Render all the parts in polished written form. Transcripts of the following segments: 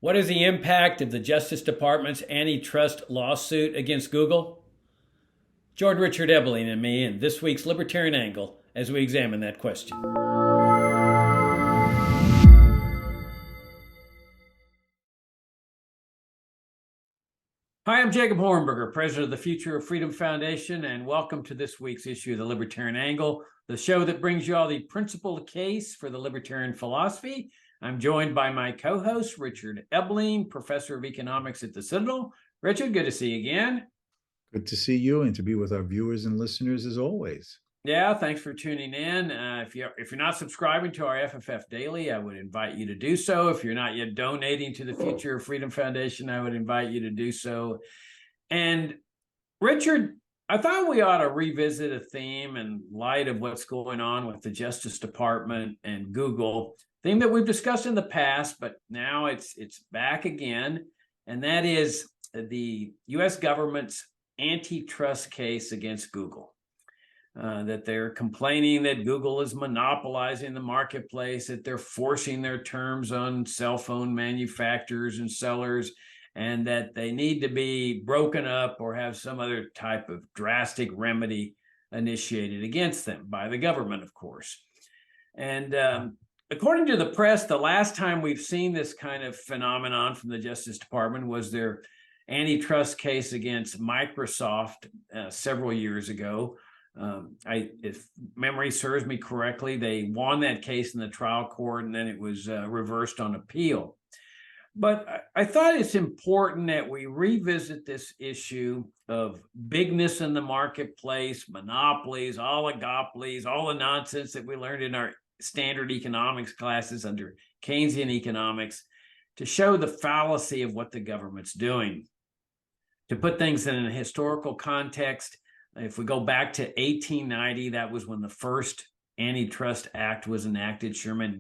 What is the impact of the Justice Department's antitrust lawsuit against Google? Join Richard Ebeling and me in this week's Libertarian Angle as we examine that question. Hi, I'm Jacob Hornberger, president of the Future of Freedom Foundation, and welcome to this week's issue of the Libertarian Angle, the show that brings you all the principled case for the libertarian philosophy. I'm joined by my co-host, Richard Ebeling, professor of economics at the Citadel. Richard, good to see you again. Good to see you and to be with our viewers and listeners as always. Yeah, thanks for tuning in. If you're not subscribing to our FFF Daily, I would invite you to do so. If you're not yet donating to the Future of Freedom Foundation, I would invite you to do so. And Richard, I thought we ought to revisit a theme in light of what's going on with the Justice Department and Google, theme that we've discussed in the past, but now it's back again, and that is the U.S. government's antitrust case against Google. That they're complaining that Google is monopolizing the marketplace, that they're forcing their terms on cell phone manufacturers and sellers, and that they need to be broken up or have some other type of drastic remedy initiated against them by the government, of course. And according to the press, the last time we've seen this kind of phenomenon from the Justice Department was their antitrust case against Microsoft several years ago. If memory serves me correctly, they won that case in the trial court, and then it was reversed on appeal. But I thought it's important that we revisit this issue of bigness in the marketplace, monopolies, oligopolies, all the nonsense that we learned in our standard economics classes under Keynesian economics, to show the fallacy of what the government's doing. To put things in a historical context, if we go back to 1890, that was when the first Antitrust Act was enacted,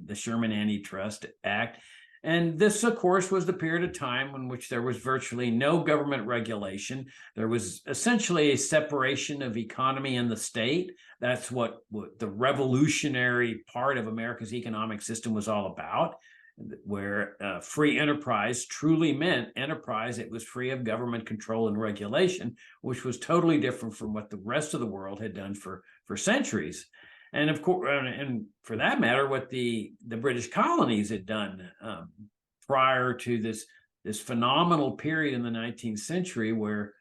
the Sherman Antitrust Act. And this, of course, was the period of time in which there was virtually no government regulation. There was essentially a separation of economy and the state. That's what the revolutionary part of America's economic system was all about, where free enterprise truly meant enterprise. It was free of government control and regulation, which was totally different from what the rest of the world had done for centuries. And of course, and for that matter, what the British colonies had done prior to this phenomenal period in the 19th century where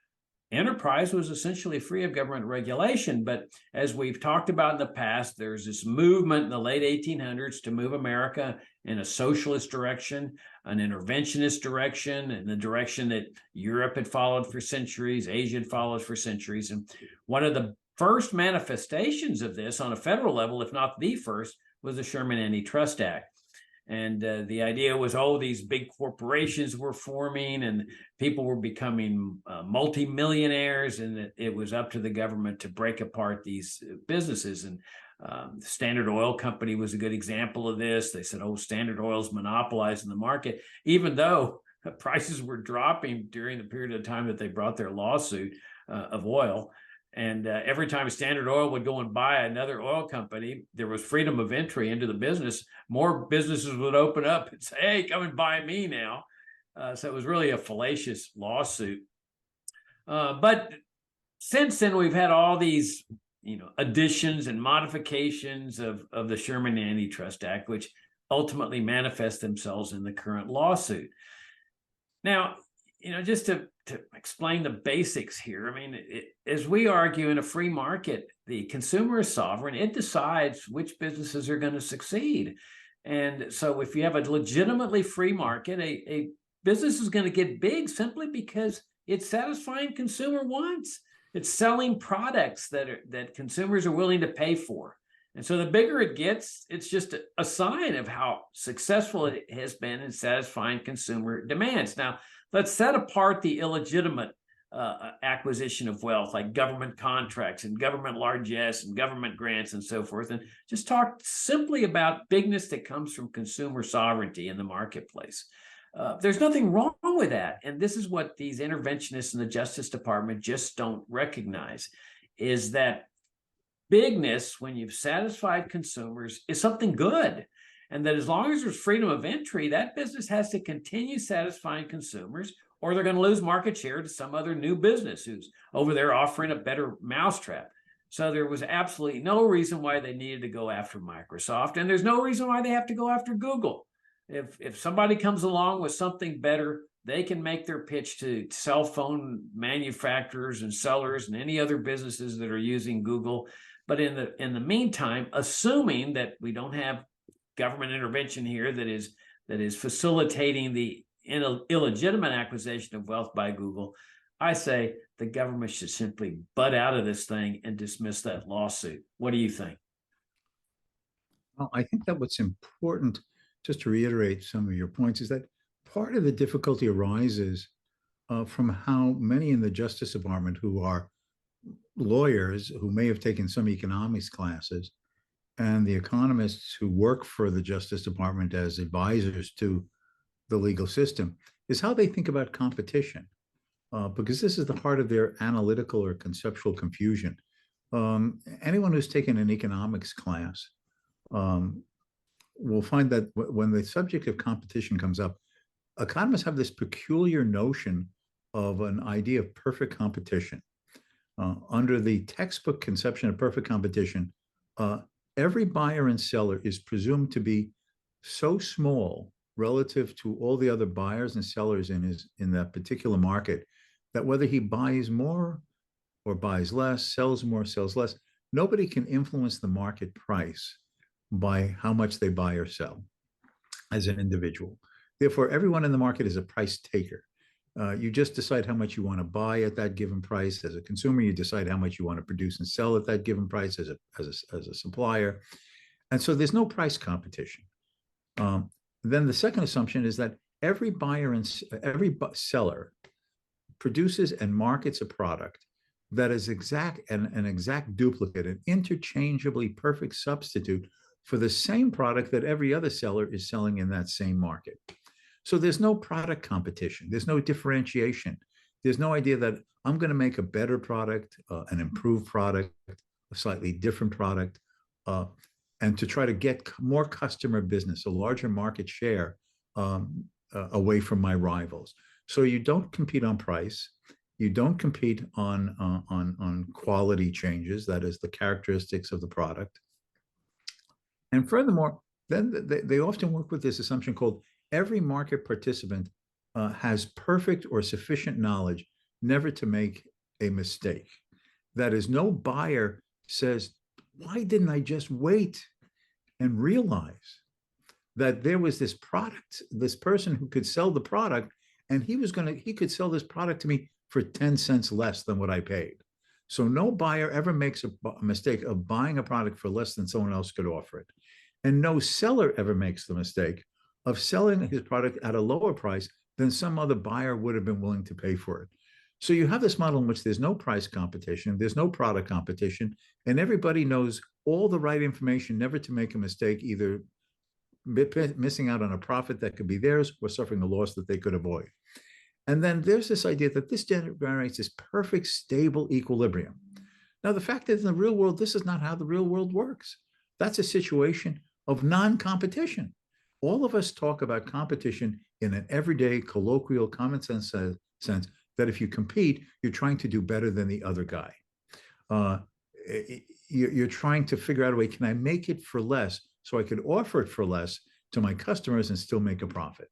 enterprise was essentially free of government regulation. But as we've talked about in the past, there's this movement in the late 1800s to move America in a socialist direction, an interventionist direction, and the direction that Europe had followed for centuries, Asia had followed for centuries. And one of the first manifestations of this on a federal level, if not the first, was the Sherman Antitrust Act. And the idea was, these big corporations were forming and people were becoming multimillionaires, and that it was up to the government to break apart these businesses. And the Standard Oil Company was a good example of this. They said, Standard Oil's monopolizing the market, even though prices were dropping during the period of time that they brought their lawsuit of oil. And every time Standard Oil would go and buy another oil company, there was freedom of entry into the business. More businesses would open up and say, hey, come and buy me now. So it was really a fallacious lawsuit. But since then, we've had all these additions and modifications of the Sherman Antitrust Act, which ultimately manifest themselves in the current lawsuit. Now, just to explain the basics here, as we argue in a free market, the consumer is sovereign. It decides which businesses are going to succeed. And so if you have a legitimately free market, a business is going to get big simply because it's satisfying consumer wants. It's selling products that consumers are willing to pay for. And so the bigger it gets, it's just a sign of how successful it has been in satisfying consumer demands. Now, let's set apart the illegitimate acquisition of wealth, like government contracts and government largesse and government grants and so forth, and just talk simply about bigness that comes from consumer sovereignty in the marketplace. There's nothing wrong with that. And this is what these interventionists in the Justice Department just don't recognize, is that bigness, when you've satisfied consumers, is something good. and that as long as there's freedom of entry, that business has to continue satisfying consumers, or they're going to lose market share to some other new business who's over there offering a better mousetrap. So there was absolutely no reason why they needed to go after Microsoft, and there's no reason why they have to go after Google. If somebody comes along with something better, they can make their pitch to cell phone manufacturers and sellers and any other businesses that are using Google. But in the meantime, assuming that we don't have government intervention here that is facilitating the illegitimate acquisition of wealth by Google, I say the government should simply butt out of this thing and dismiss that lawsuit. What do you think? Well, I think that what's important, just to reiterate some of your points, is that part of the difficulty arises from how many in the Justice Department who are lawyers who may have taken some economics classes, and the economists who work for the Justice Department as advisors to the legal system, is how they think about competition, because this is the heart of their analytical or conceptual confusion. Anyone who's taken an economics class will find that when the subject of competition comes up, economists have this peculiar notion of an idea of perfect competition. Under the textbook conception of perfect competition, every buyer and seller is presumed to be so small relative to all the other buyers and sellers in that particular market that whether he buys more or buys less, sells more, sells less, nobody can influence the market price by how much they buy or sell as an individual. Therefore, everyone in the market is a price taker. You just decide how much you want to buy at that given price. As a consumer, you decide how much you want to produce and sell at that given price as a supplier. And so there's no price competition. Then the second assumption is that every buyer and every seller produces and markets a product that is an exact duplicate, an interchangeably perfect substitute for the same product that every other seller is selling in that same market. So there's no product competition. There's no differentiation. There's no idea that I'm going to make a better product, an improved product, a slightly different product, and to try to get more customer business, a larger market share away from my rivals. So you don't compete on price. You don't compete on quality changes, that is the characteristics of the product. And furthermore, then they often work with this assumption called every market participant has perfect or sufficient knowledge never to make a mistake. That is, no buyer says, why didn't I just wait and realize that there was this product, this person who could sell the product, and he could sell this product to me for 10 cents less than what I paid. So no buyer ever makes a mistake of buying a product for less than someone else could offer it. And no seller ever makes the mistake of selling his product at a lower price than some other buyer would have been willing to pay for it. So you have this model in which there's no price competition, there's no product competition, and everybody knows all the right information never to make a mistake, either missing out on a profit that could be theirs or suffering a loss that they could avoid. And then there's this idea that this generates this perfect, stable equilibrium. Now, the fact is, in the real world, this is not how the real world works. That's a situation of non-competition. All of us talk about competition in an everyday, colloquial, common sense that if you compete, you're trying to do better than the other guy. You're trying to figure out a way, can I make it for less so I could offer it for less to my customers and still make a profit?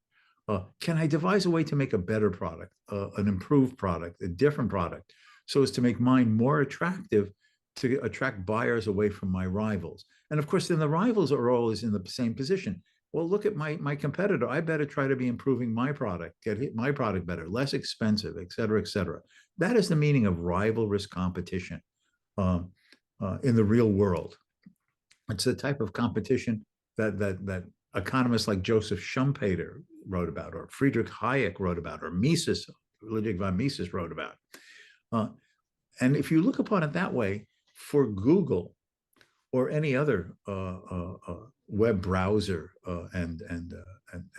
Can I devise a way to make a better product, an improved product, a different product, so as to make mine more attractive to attract buyers away from my rivals? And of course, then the rivals are always in the same position. Well, look at my competitor. I better try to be improving my product, get my product better, less expensive, et cetera, et cetera. That is the meaning of rivalrous competition in the real world. It's the type of competition that economists like Joseph Schumpeter wrote about, or Friedrich Hayek wrote about, or Ludwig von Mises wrote about. And if you look upon it that way, for Google or any other web browser and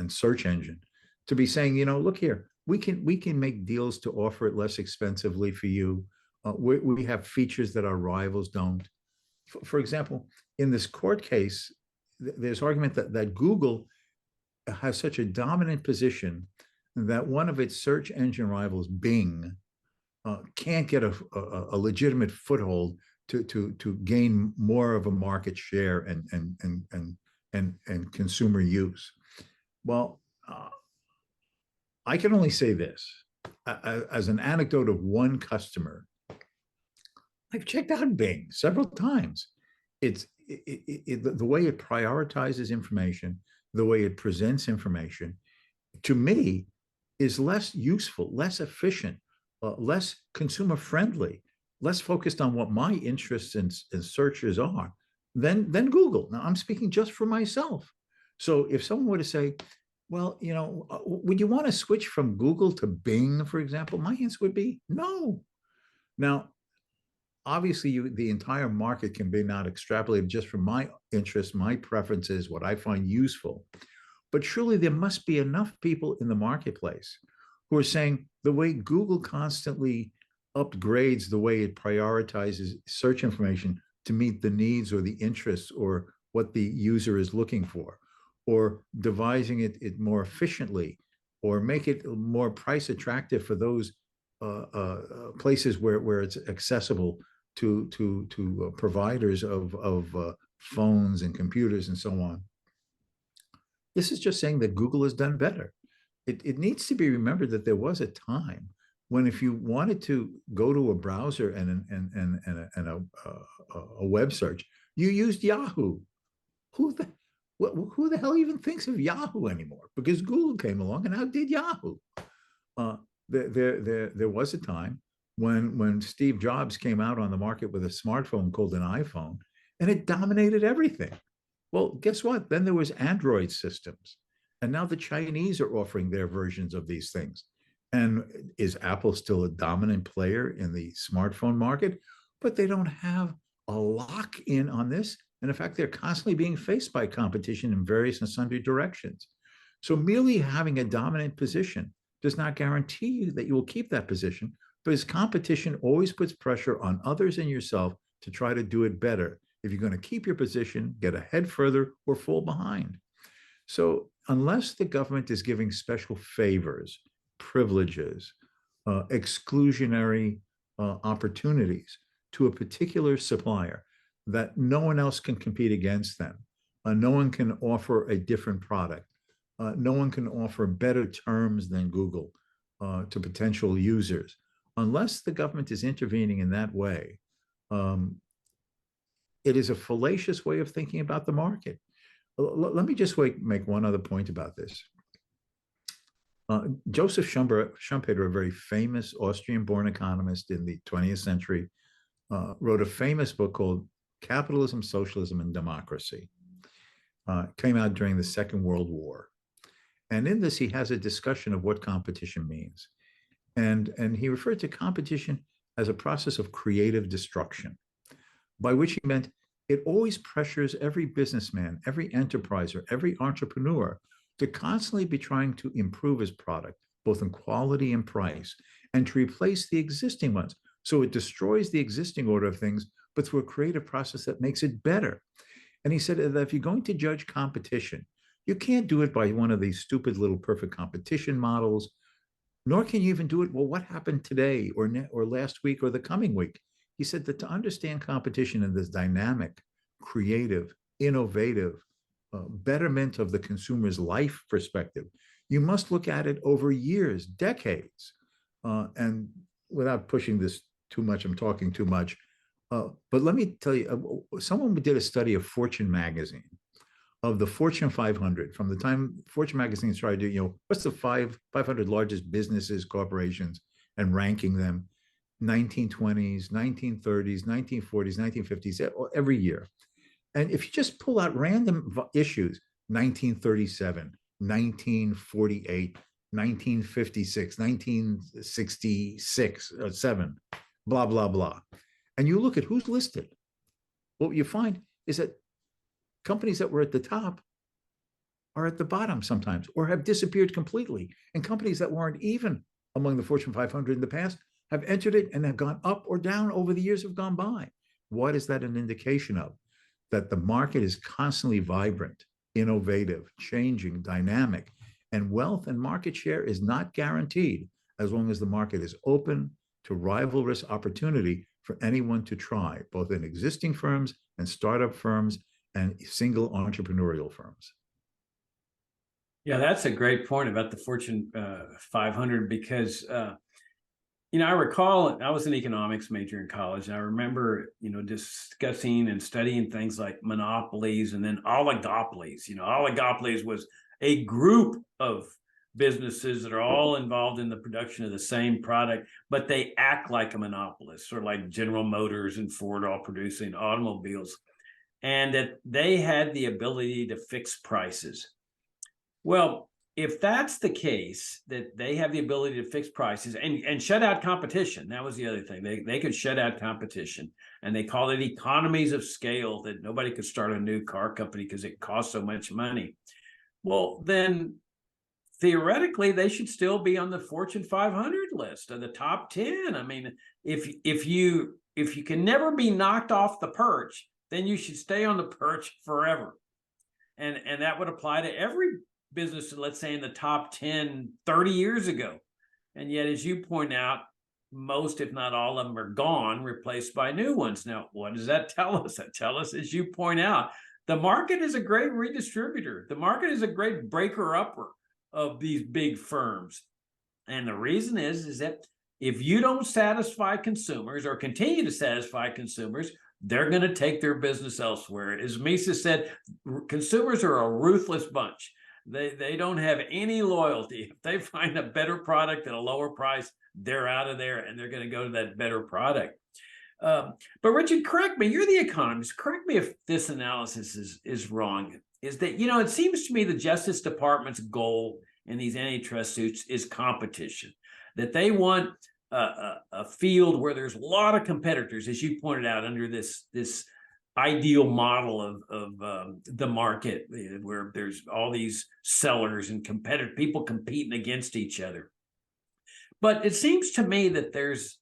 search engine to be saying, look here, we can make deals to offer it less expensively for you. We have features that our rivals don't. For example, in this court case, there's argument that Google has such a dominant position that one of its search engine rivals, Bing, can't get a legitimate foothold to gain more of a market share and consumer use. Well, I can only say this as an anecdote of one customer. I've checked out Bing several times. The way it prioritizes information, the way it presents information, to me, is less useful, less efficient, less consumer friendly, less focused on what my interests and searches are than Google. Now, I'm speaking just for myself. So if someone were to say, well, would you want to switch from Google to Bing, for example? My answer would be no. Now, obviously, the entire market can be not extrapolated just from my interests, my preferences, what I find useful. But surely there must be enough people in the marketplace who are saying the way Google constantly upgrades the way it prioritizes search information to meet the needs or the interests or what the user is looking for, or devising it more efficiently, or make it more price attractive for those places where it's accessible to providers of phones and computers and so on. This is just saying that Google has done better. It needs to be remembered that there was a time when, if you wanted to go to a browser and a web search, you used Yahoo. Who the hell even thinks of Yahoo anymore? Because Google came along and outdid Yahoo. There was a time when Steve Jobs came out on the market with a smartphone called an iPhone, and it dominated everything. Well, guess what? Then there was Android systems, and now the Chinese are offering their versions of these things. And is Apple still a dominant player in the smartphone market? But they don't have a lock in on this. And in fact, they're constantly being faced by competition in various and sundry directions. So merely having a dominant position does not guarantee you that you will keep that position, because competition always puts pressure on others and yourself to try to do it better. If you're going to keep your position, get ahead further, or fall behind. So unless the government is giving special favors, privileges, exclusionary opportunities to a particular supplier that no one else can compete against them, no one can offer a different product, no one can offer better terms than Google to potential users, unless the government is intervening in that way, it is a fallacious way of thinking about the market. Let me just make one other point about this. Joseph Schumpeter, a very famous Austrian-born economist in the 20th century, wrote a famous book called Capitalism, Socialism, and Democracy. Came out during the Second World War. And in this, he has a discussion of what competition means. And he referred to competition as a process of creative destruction, by which he meant it always pressures every businessman, every enterpriser, every entrepreneur to constantly be trying to improve his product, both in quality and price, and to replace the existing ones. So it destroys the existing order of things, but through a creative process that makes it better. And he said that if you're going to judge competition, you can't do it by one of these stupid little perfect competition models, nor can you even do it, well, what happened today or last week or the coming week? He said that to understand competition in this dynamic, creative, innovative, betterment of the consumer's life perspective, you must look at it over years, decades. And without pushing this too much, I'm talking too much. But let me tell you, someone did a study of Fortune magazine, of the Fortune 500, from the time Fortune magazine started doing, what's the 500 largest businesses, corporations, and ranking them, 1920s, 1930s, 1940s, 1950s, every year. And if you just pull out random issues, 1937, 1948, 1956, 1966, 7, blah, blah, blah. And you look at who's listed. What you find is that companies that were at the top are at the bottom sometimes, or have disappeared completely. And companies that weren't even among the Fortune 500 in the past have entered it and have gone up or down over the years have gone by. What is that an indication of? that the market is constantly vibrant, innovative, changing, dynamic, and wealth and market share is not guaranteed as long as the market is open to rivalrous opportunity for anyone to try, both in existing firms and startup firms and single entrepreneurial firms. Yeah, that's a great point about the Fortune 500 because I recall I was an economics major in college, and I remember, discussing and studying things like monopolies and then oligopolies. Oligopolies was a group of businesses that are all involved in the production of the same product, but they act like a monopolist, sort of like General Motors and Ford all producing automobiles, and that they had the ability to fix prices. Well, if that's the case, that they have the ability to fix prices and shut out competition, that was the other thing. They could shut out competition, and they called it economies of scale, that nobody could start a new car company because it costs so much money. Well, then theoretically, they should still be on the Fortune 500 list of the top 10. I mean, if you can never be knocked off the perch, then you should stay on the perch forever. And that would apply to every business, let's say in the top 10 30 years ago. And yet, as you point out, most, if not all of them, are gone, replaced by new ones. Now, what does that tell us? That tells us, as you point out, the market is a great redistributor. The market is a great breaker-upper of these big firms. And the reason is that if you don't satisfy consumers or continue to satisfy consumers, they're going to take their business elsewhere. As Mises said, consumers are a ruthless bunch. They don't have any loyalty. If they find a better product at a lower price, they're out of there and they're going to go to that better product. But Richard, correct me. You're the economist. Correct me if this analysis is wrong. Is that, it seems to me the Justice Department's goal in these antitrust suits is competition, that they want a field where there's a lot of competitors, as you pointed out, under this ideal model of the market, where there's all these sellers and competitive people competing against each other. But it seems to me that there's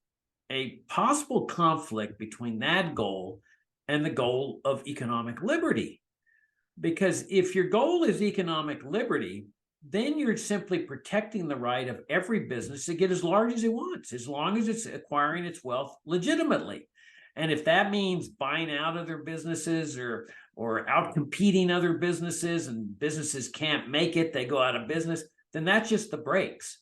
a possible conflict between that goal and the goal of economic liberty. Because if your goal is economic liberty, then you're simply protecting the right of every business to get as large as it wants, as long as it's acquiring its wealth legitimately. And if that means buying out other businesses or out-competing other businesses, and businesses can't make it, they go out of business, then that's just the brakes.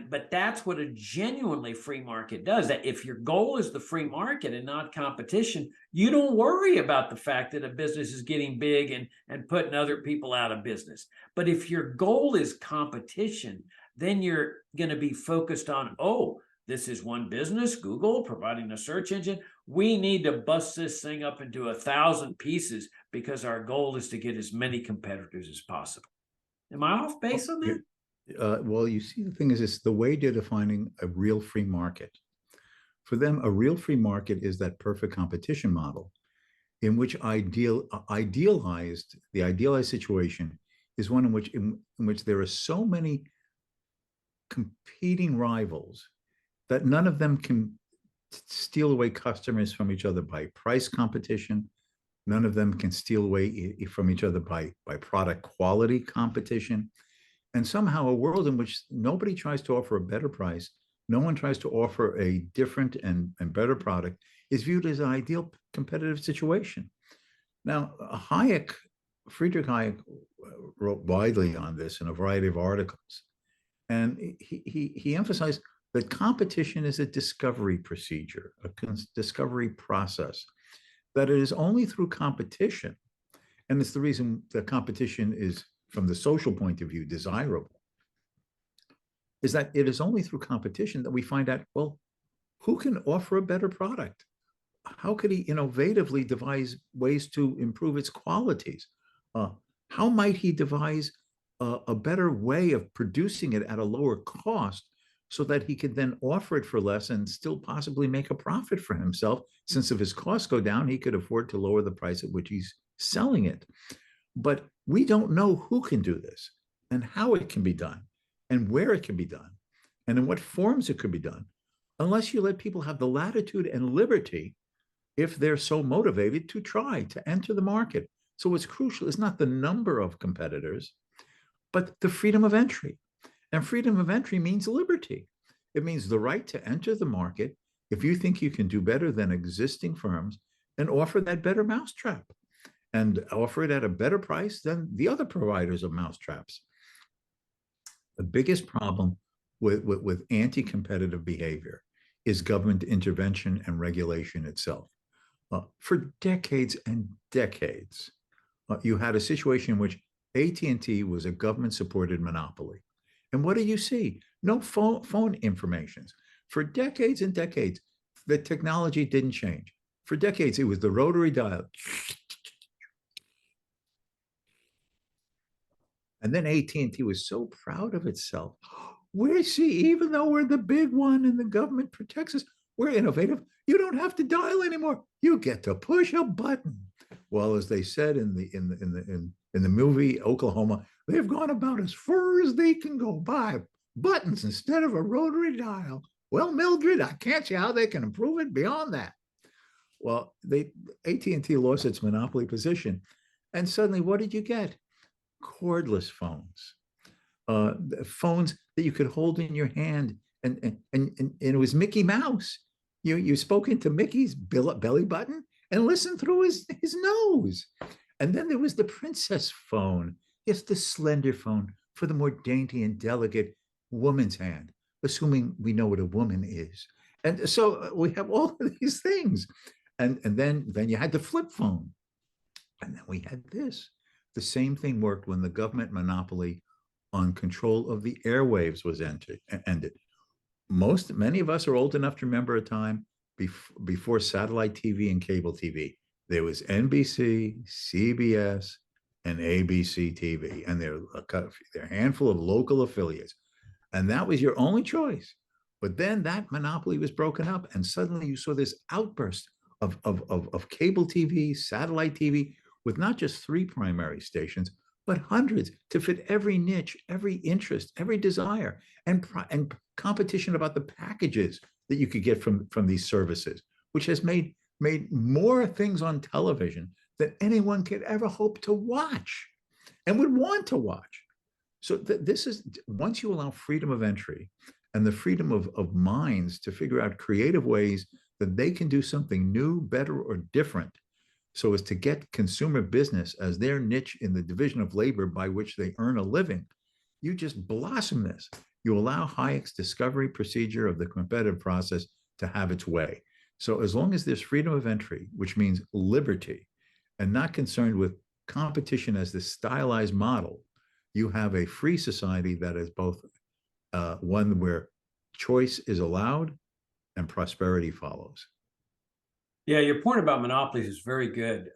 But that's what a genuinely free market does. That if your goal is the free market and not competition, you don't worry about the fact that a business is getting big and putting other people out of business. But if your goal is competition, then you're going to be focused on, this is one business, Google, providing a search engine. We need to bust this thing up into 1,000 pieces because our goal is to get as many competitors as possible. Am I off base on that? Well, you see, the thing is, it's the way they're defining a real free market. For them, a real free market is that perfect competition model in which the idealized situation is one in which there are so many competing rivals that none of them can steal away customers from each other by price competition. None of them can steal away from each other by product quality competition. And somehow a world in which nobody tries to offer a better price, no one tries to offer a different and better product, is viewed as an ideal competitive situation. Now, Friedrich Hayek wrote widely on this in a variety of articles. And he emphasized that competition is a discovery procedure, a discovery process, that it is only through competition, and it's the reason that competition is, from the social point of view, desirable, is that it is only through competition that we find out, well, who can offer a better product? How could he innovatively devise ways to improve its qualities? How might he devise a better way of producing it at a lower cost so that he could then offer it for less and still possibly make a profit for himself? Since if his costs go down, he could afford to lower the price at which he's selling it. But we don't know who can do this and how it can be done and where it can be done and in what forms it could be done, unless you let people have the latitude and liberty if they're so motivated to try to enter the market. So what's crucial is not the number of competitors, but the freedom of entry. And freedom of entry means liberty. It means the right to enter the market if you think you can do better than existing firms and offer that better mousetrap and offer it at a better price than the other providers of mousetraps. The biggest problem with anti-competitive behavior is government intervention and regulation itself. For decades and decades, you had a situation in which AT&T was a government-supported monopoly. And what do you see? No phone informations. For decades and decades, the technology didn't change. For decades, it was the rotary dial. And then AT&T was so proud of itself. We see, even though we're the big one and the government protects us, we're innovative. You don't have to dial anymore. You get to push a button. Well, as they said in the movie Oklahoma, they've gone about as far as they can go by buttons instead of a rotary dial. Well, Mildred, I can't see how they can improve it beyond that. Well, AT&T lost its monopoly position, and suddenly, what did you get? Cordless phones, phones that you could hold in your hand, and it was Mickey Mouse. You spoke into Mickey's belly button and listened through his nose. And then there was the princess phone. Yes, the slender phone for the more dainty and delicate woman's hand, assuming we know what a woman is. And so we have all of these things. And then you had the flip phone. And then we had this. The same thing worked when the government monopoly on control of the airwaves was ended. Many of us are old enough to remember a time before satellite TV and cable TV. There was NBC, CBS, and ABC TV, and there are a handful of local affiliates. And that was your only choice. But then that monopoly was broken up, and suddenly you saw this outburst of cable TV, satellite TV, with not just 3 primary stations, but hundreds to fit every niche, every interest, every desire, and competition about the packages that you could get from these services, which has made more things on television than anyone could ever hope to watch and would want to watch. So this is, once you allow freedom of entry and the freedom of minds to figure out creative ways that they can do something new, better, or different, so as to get consumer business as their niche in the division of labor by which they earn a living, you just blossom this. You allow Hayek's discovery procedure of the competitive process to have its way. So as long as there's freedom of entry, which means liberty, and not concerned with competition as the stylized model, you have a free society that is both one where choice is allowed and prosperity follows. Yeah, your point about monopolies is very good.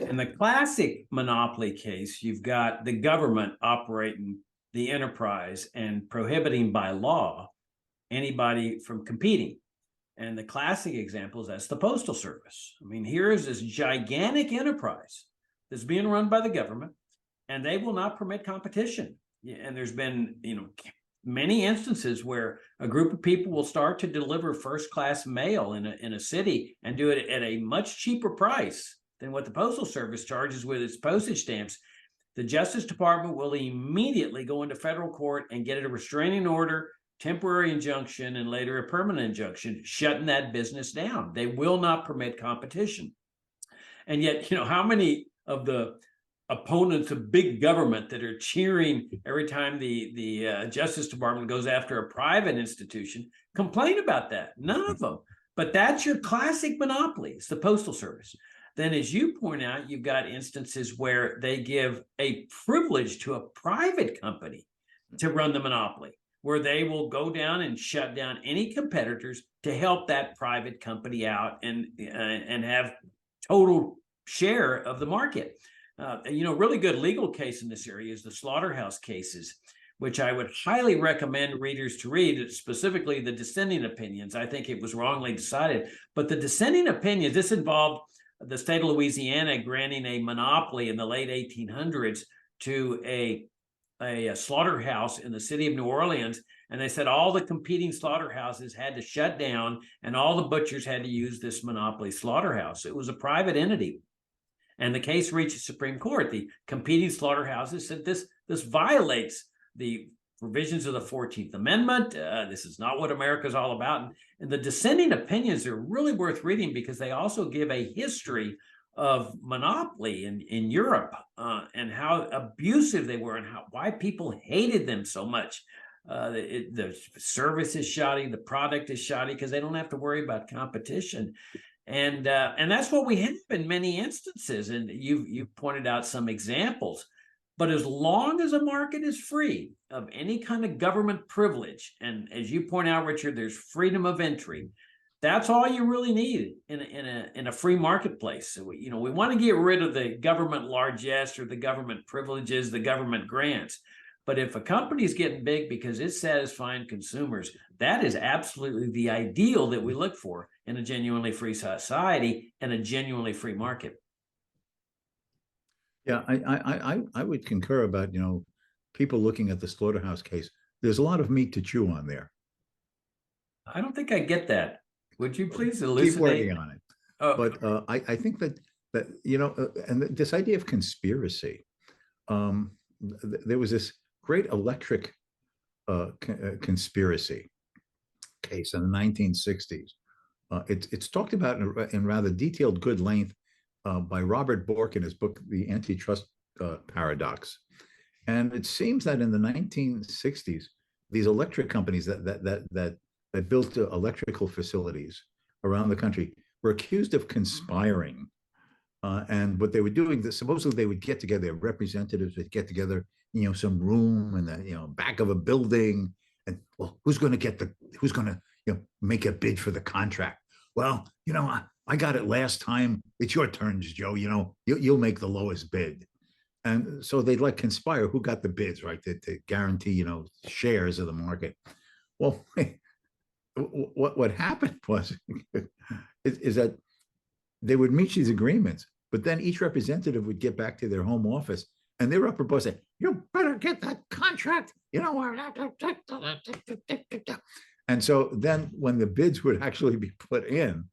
In the classic monopoly case, you've got the government operating the enterprise and prohibiting by law anybody from competing. And the classic example is that's the Postal Service. I mean, here is this gigantic enterprise that's being run by the government, and they will not permit competition. And there's been, many instances where a group of people will start to deliver first-class mail in a city and do it at a much cheaper price than what the Postal Service charges with its postage stamps. The Justice Department will immediately go into federal court and get a restraining order, temporary injunction, and later a permanent injunction, shutting that business down. They will not permit competition. And yet, how many of the opponents of big government that are cheering every time the Justice Department goes after a private institution complain about that? None of them. But that's your classic monopoly. It's the Postal Service. Then, as you point out, you've got instances where they give a privilege to a private company to run the monopoly, where they will go down and shut down any competitors to help that private company out and have total share of the market. Really good legal case in this area is the slaughterhouse cases, which I would highly recommend readers to read, specifically the dissenting opinions. I think it was wrongly decided, but the dissenting opinions, this involved the state of Louisiana granting a monopoly in the late 1800s to a slaughterhouse in the city of New Orleans. And they said all the competing slaughterhouses had to shut down and all the butchers had to use this monopoly slaughterhouse. It was a private entity. And the case reached the Supreme Court. The competing slaughterhouses said this violates the provisions of the 14th Amendment. This is not what America is all about. And the dissenting opinions are really worth reading because they also give a history of monopoly in Europe and how abusive they were and why people hated them so much. The service is shoddy, the product is shoddy because they don't have to worry about competition. And that's what we have in many instances. And you've pointed out some examples. But as long as a market is free of any kind of government privilege, and as you point out, Richard, there's freedom of entry. That's all you really need in a free marketplace. So we want to get rid of the government largesse or the government privileges, the government grants. But if a company is getting big because it's satisfying consumers, that is absolutely the ideal that we look for in a genuinely free society and a genuinely free market. Yeah, I would concur about, people looking at the slaughterhouse case. There's a lot of meat to chew on there. I don't think I get that. Would you please elucidate? Keep working on it. Oh. But I think that and this idea of conspiracy, there was this great electric conspiracy case in the 1960s. It's talked about in rather detailed good length by Robert Bork in his book, The Antitrust Paradox. And it seems that in the 1960s, these electric companies that built electrical facilities around the country were accused of conspiring. And what they were doing, supposedly they would get together, representatives would get together, some room in the back of a building, and well, who's going to make a bid for the contract? Well, I got it last time. It's your turn, Joe. You'll make the lowest bid. And so they'd conspire who got the bids, right? To guarantee, shares of the market. Well, what happened was is that they would reach these agreements, but then each representative would get back to their home office and their upper boss said, "You better get that contract." And so then when the bids would actually be put in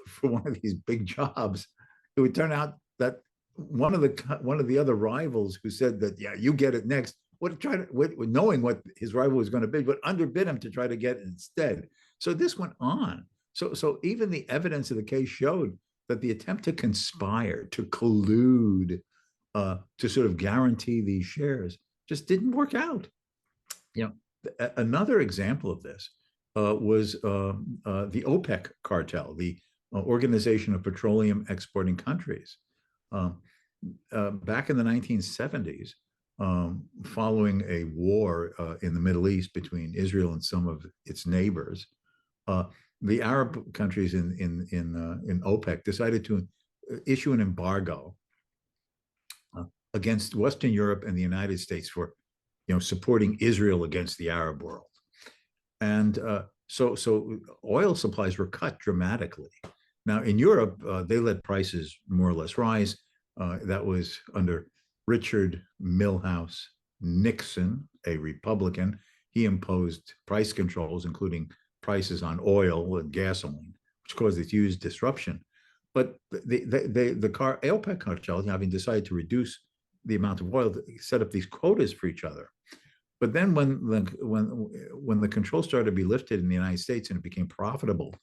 for one of these big jobs, it would turn out that one of the other rivals who said that, yeah, you get it next, knowing what his rival was going to bid, would underbid him to try to get it instead. So this went on. So even the evidence of the case showed that the attempt to conspire, to collude, to sort of guarantee these shares just didn't work out. Another example of this was the OPEC cartel, the Organization of Petroleum Exporting Countries. Back in the 1970s, following a war in the Middle East between Israel and some of its neighbors, the Arab countries in OPEC decided to issue an embargo against Western Europe and the United States for, supporting Israel against the Arab world. And so oil supplies were cut dramatically. Now in Europe, they let prices more or less rise. That was under Richard Milhous Nixon, a Republican. He imposed price controls, including prices on oil and gasoline, which caused a huge disruption. But the OPEC cartel, having decided to reduce the amount of oil, set up these quotas for each other. But then when the controls started to be lifted in the United States and it became profitable,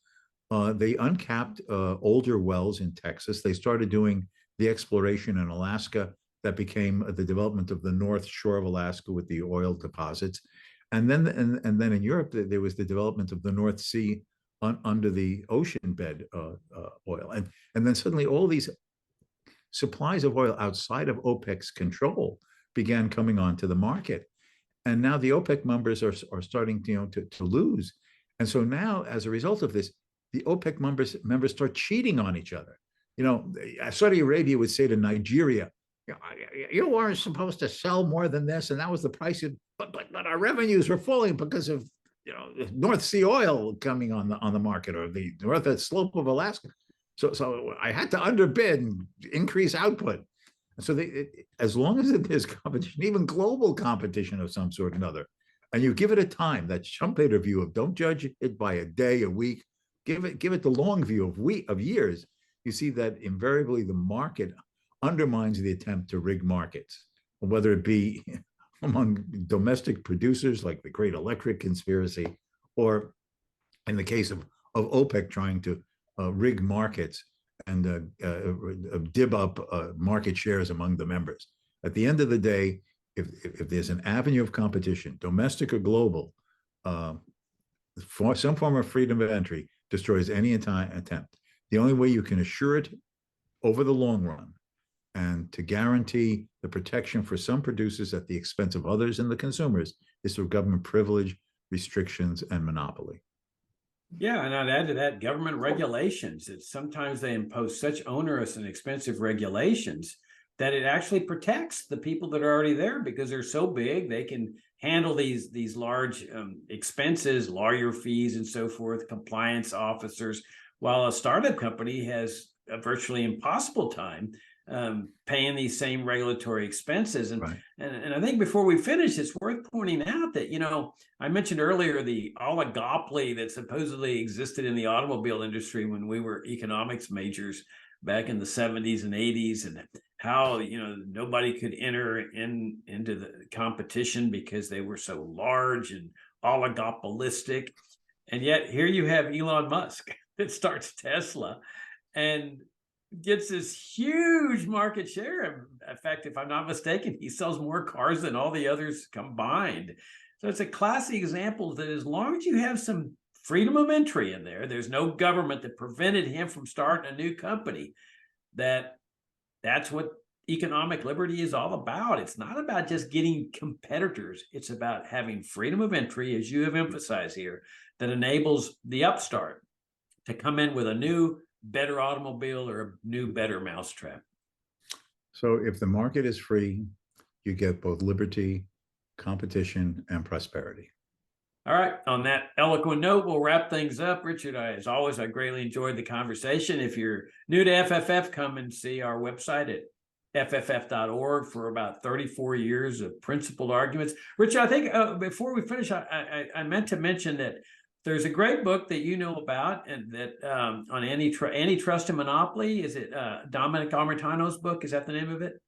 they uncapped older wells in Texas. They started doing the exploration in Alaska that became the development of the North Shore of Alaska with the oil deposits. And then in Europe, there was the development of the North Sea under the ocean bed oil. And then suddenly all these supplies of oil outside of OPEC's control began coming onto the market. And now the OPEC members are starting to lose. And so now, as a result of this, the OPEC members start cheating on each other. Saudi Arabia would say to Nigeria, "You weren't supposed to sell more than this, and that was the price. But our revenues were falling because of North Sea oil coming on the market, or the north slope of Alaska. So I had to underbid and increase output." So as long as there's competition, even global competition of some sort or another, and you give it a time, that Schumpeter view of don't judge it by a day, a week, give it the long view of years, you see that invariably the market undermines the attempt to rig markets, whether it be among domestic producers like the great electric conspiracy, or in the case of OPEC trying to rig markets and dib up market shares among the members. At the end of the day, if there's an avenue of competition, domestic or global, for some form of freedom of entry destroys any attempt. The only way you can assure it over the long run and to guarantee the protection for some producers at the expense of others and the consumers is through government privilege, restrictions, and monopoly. Yeah, and I'd add to that government regulations. That sometimes they impose such onerous and expensive regulations that it actually protects the people that are already there because they're so big, they can handle these large expenses, lawyer fees and so forth, compliance officers, while a startup company has a virtually impossible time paying these same regulatory expenses. And, right. and I think before we finish, it's worth pointing out that, you know, I mentioned earlier the oligopoly that supposedly existed in the automobile industry when we were economics majors back in the 70s and 80s, and how, you know, nobody could enter into the competition because they were so large and oligopolistic. And yet here you have Elon Musk that starts Tesla and gets this huge market share. In fact, if I'm not mistaken, he sells more cars than all the others combined. So it's a classic example that as long as you have some freedom of entry in there, there's no government that prevented him from starting a new company, that's what economic liberty is all about. It's not about just getting competitors. It's about having freedom of entry, as you have emphasized here, that enables the upstart to come in with a new, better automobile or a new, better mousetrap. So if the market is free, you get both liberty, competition, and prosperity. All right. On that eloquent note, we'll wrap things up. Richard, as always, I greatly enjoyed the conversation. If you're new to FFF, come and see our website at fff.org for about 34 years of principled arguments. Richard, I think before we finish, I meant to mention that there's a great book that you know about, and that on antitrust and monopoly. Is it Dominic Armentano's book? Is that the name of it?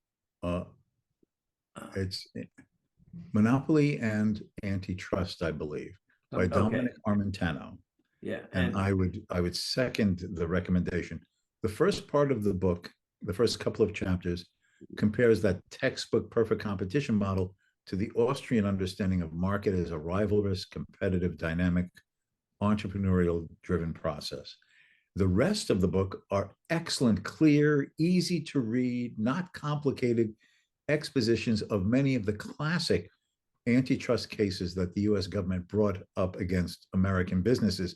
It's Monopoly and Antitrust, I believe, by Dominic Armentano. Yeah, and I would second the recommendation. The first part of the book, the first couple of chapters, compares that textbook perfect competition model to the Austrian understanding of market as a rivalrous, competitive, dynamic, entrepreneurial driven process. The rest of the book are excellent, clear, easy to read, not complicated expositions of many of the classic antitrust cases that the US government brought up against American businesses,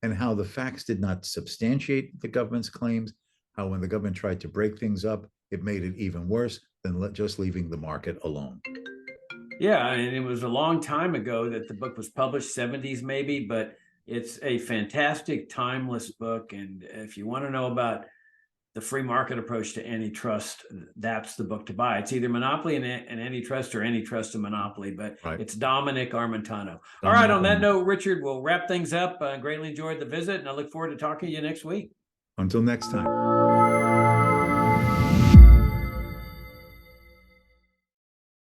and how the facts did not substantiate the government's claims, how when the government tried to break things up, it made it even worse than just leaving the market alone. Yeah, and it was a long time ago that the book was published, 70s maybe, but it's a fantastic, timeless book. And if you want to know about the free market approach to antitrust, that's the book to buy. It's either Monopoly and Antitrust or Antitrust and Monopoly, but It's Dominic Armentano. All right, on that note, Richard, we'll wrap things up. I greatly enjoyed the visit, and I look forward to talking to you next week. Until next time.